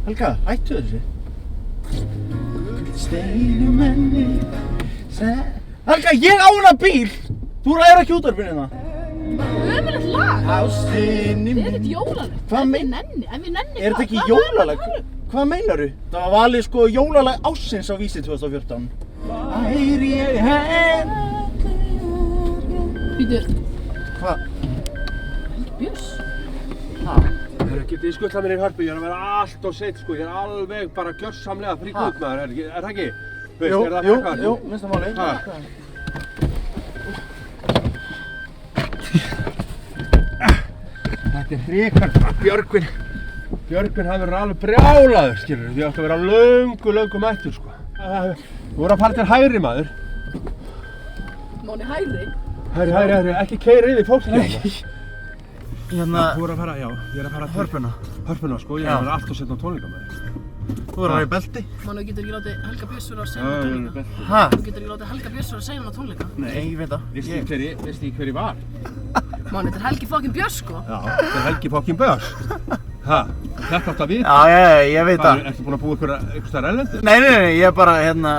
Helga, hættu þessu. Steinumenni. Helga, ég á hana bíl! Þú ræður ekki útvarpinu hérna. Ömurlegt lag. Ástinni Þetta er ekkert jólalegt. Hvað En við mein- nenni Er þetta ekki jólalag? Hvað meinaru? Það var valið sko jólalag ársins á Vísi 2014. Æri ég henn. Býtur. Hvað? Helgi Björns. Hæ? Það er ekki skuttla mér í hörpu, ég er að vera allt og seitt sko, ég er alveg bara gjörsamlega frík út maður, er það ekki? Veist, Jú, er það jú, frekar? jú, minnst það máli. Ha. Þetta er hrikar, Björgvin hafi verið alveg brjálaður, skilur, því átti að vera löngu mættur sko. Þú voru að fara til hægri maður. Máni hægri. Hægri, ekki keyra yfir fólki hérna. Hérna, Þú voru að fara, já, ég er að fara til hörpuna. Hörpuna sko, ég er að vera allt og setna á tónleika maður. Þú voru að vera í belti. Máni, þú getur ekki látið Helga Björns vera að segja Já, hana ég er tónleika. belti. Hæ? Þú getur ekki látið Helga Björns vera að segja hana tónleika. Nei, ég veit það. Veistu hver ég var? Máni, þetta er Helgi fucking Björns sko. Já, þetta er Helgi fokkin Björns. Ha, þetta átt að vita. Já, ég veit það. Ertu búinn að búa einhvers staðar erlendis? Nei, ég er bara, hérna,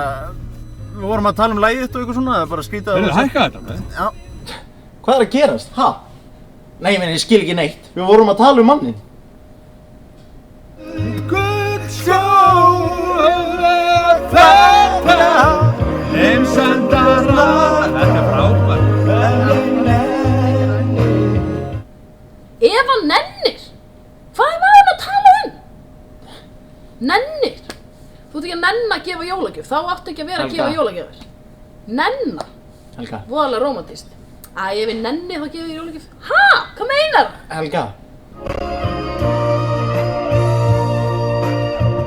við vorum að tala um lagið þitt og eitthvað svona, það er bara skrítið að... Heyrðu, hækka þetta með? Já. Hvað er að gerast? Ha? Nei, ég skil ekki neitt. Við vorum að tala um mannin. Guð sjóða þetta heimsendara. Þetta er frábært. Ef hann nennir! Hvað er maður að tala um? Nennir! Þú ert ekki að nenna að gefa jólagjöf, þá áttu ekki að vera að Helga. gefa jólagjafir. Nenna! Helga. Voðalega rómantískt. Æ, ef ég nenni þá gefa ég jólagjöf. Ha? Hvað meinar? Helga.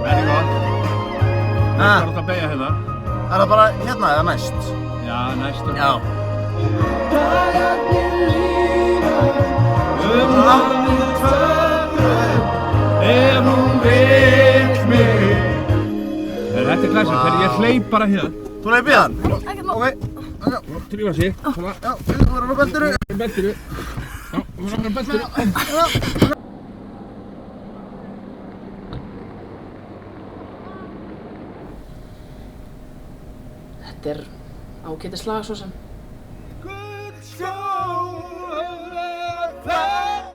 Very good. Það Ha? er átt að beygja hérna. Er það bara hérna eða næst? Já, næstu. Já. Hafið tvöfröð, ef hún vill mig. Þetta er klassik, þegar ég hleyp bara hérna. Þú leið við hann? Ekkert mál. Ok. Drífa sig. Svona, Já, þú verður á beltiru. beltiru. Já, þú verður á beltiru. Þetta er ágætis lag svo sem. Guð sjóða